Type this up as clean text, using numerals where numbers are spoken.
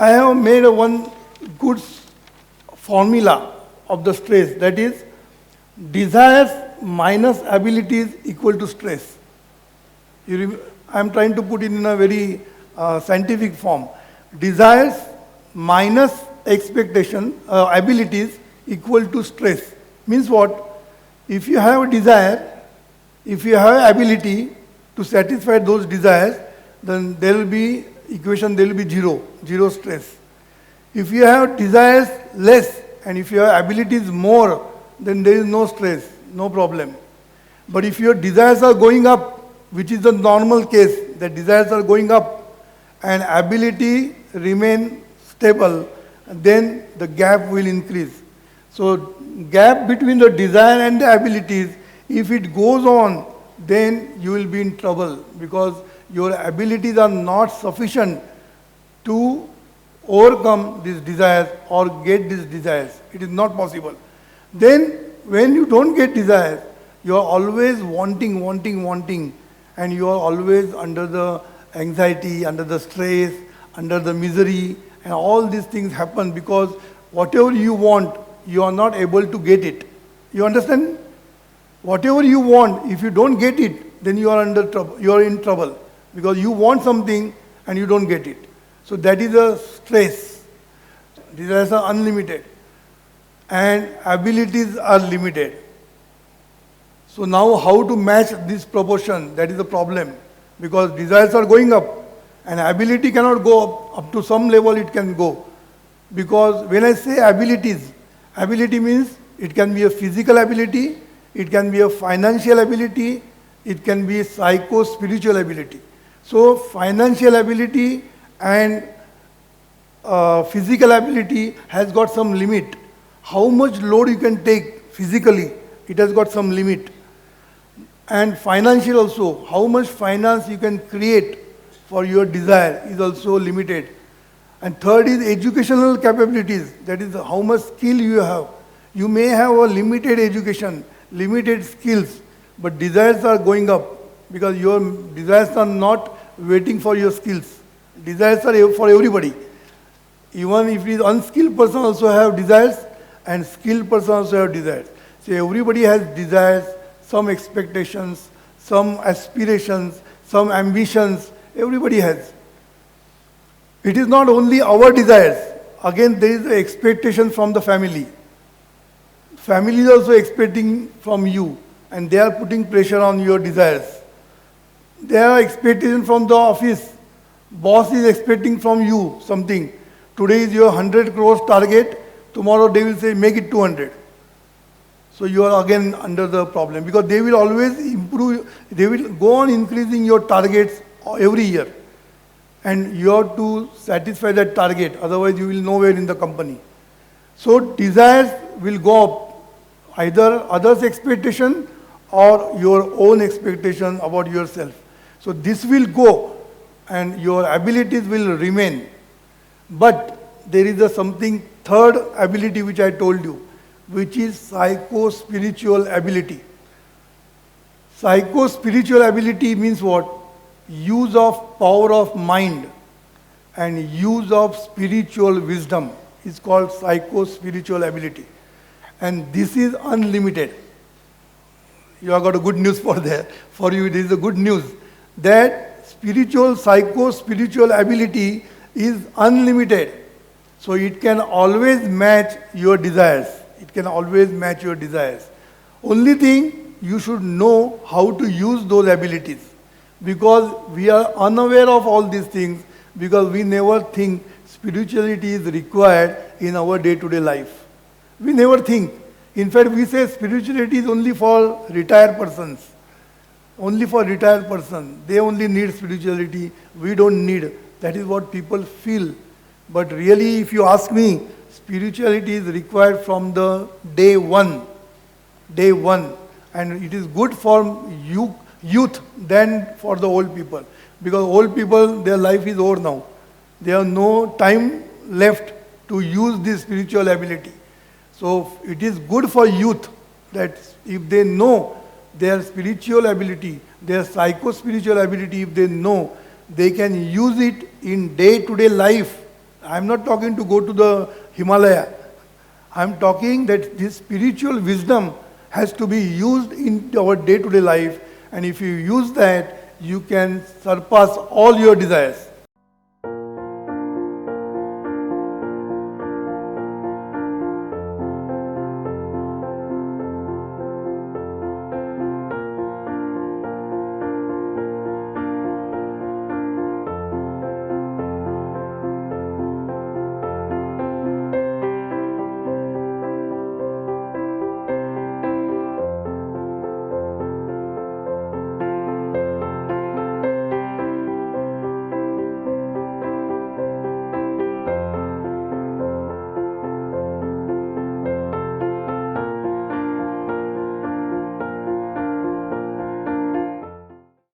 I have made one good formula of the stress, that is desires minus abilities equal to stress. I am trying to put it in a very scientific form. Desires minus expectation, abilities equal to stress. Means what? If you have a desire, if you have ability to satisfy those desires, then there will be equation, there will be zero stress. If you have desires less and if you have abilities more, then there is no stress, no problem. But if your desires are going up, which is the normal case, the desires are going up and ability remain stable, then the gap will increase. So gap between the desire and the abilities, if it goes on, then you will be in trouble because your abilities are not sufficient to overcome these desires or get these desires. It is not possible. Then when you don't get desires, you are always wanting, and you are always under the anxiety, under the stress, under the misery, and all these things happen because whatever you want, you are not able to get it. You understand? Whatever you want, if you don't get it, then you are under trouble. You are in trouble because you want something and you don't get it. So that is a stress. Desires are unlimited and abilities are limited. So now how to match this proportion? That is the problem because desires are going up and ability cannot go up to some level it can go. Because when I say abilities, ability means it can be a physical ability, it can be a financial ability, it can be a psycho-spiritual ability. So financial ability and physical ability has got some limit. How much load you can take physically, it has got some limit. And financial also, how much finance you can create for your desire is also limited. And third is educational capabilities, that is how much skill you have. You may have a limited education, limited skills, but desires are going up because your desires are not waiting for your skills. Desires are for everybody. Even if it is unskilled person also have desires and skilled person also have desires. So everybody has desires, some expectations, some aspirations, some ambitions, everybody has. It is not only our desires. Again, there is an expectation from the family. Family is also expecting from you and they are putting pressure on your desires. There are expectations from the office. Boss is expecting from you something. Today is your 100 crores target. Tomorrow they will say make it 200. So you are again under the problem because they will always improve, they will go on increasing your targets every year. And you have to satisfy that target, otherwise you will nowhere in the company. So desires will go up, either others' expectation or your own expectation about yourself. So this will go and your abilities will remain. But there is something third ability which I told you, which is psycho-spiritual ability. Psycho-spiritual ability means what? Use of power of mind and use of spiritual wisdom is called psycho-spiritual ability. And this is unlimited. You have got a good news for you. This is a good news that psycho-spiritual ability is unlimited. So it can always match your desires. It can always match your desires. Only thing, you should know how to use those abilities. Because we are unaware of all these things, because we never think spirituality is required in our day-to-day life. We never think. In fact, we say spirituality is only for retired persons. Only for retired persons. They only need spirituality. We don't need. That is what people feel. But really, if you ask me, spirituality is required from the day one. Day one. And it is good for youth than for the old people. Because old people, their life is over now. They have no time left to use this spiritual ability. So it is good for youth that if they know their spiritual ability, their psycho-spiritual ability, if they know, they can use it in day-to-day life I'm not talking to go to the Himalaya. I'm talking that this spiritual wisdom has to be used in our day-to-day life, and if you use that, you can surpass all your desires.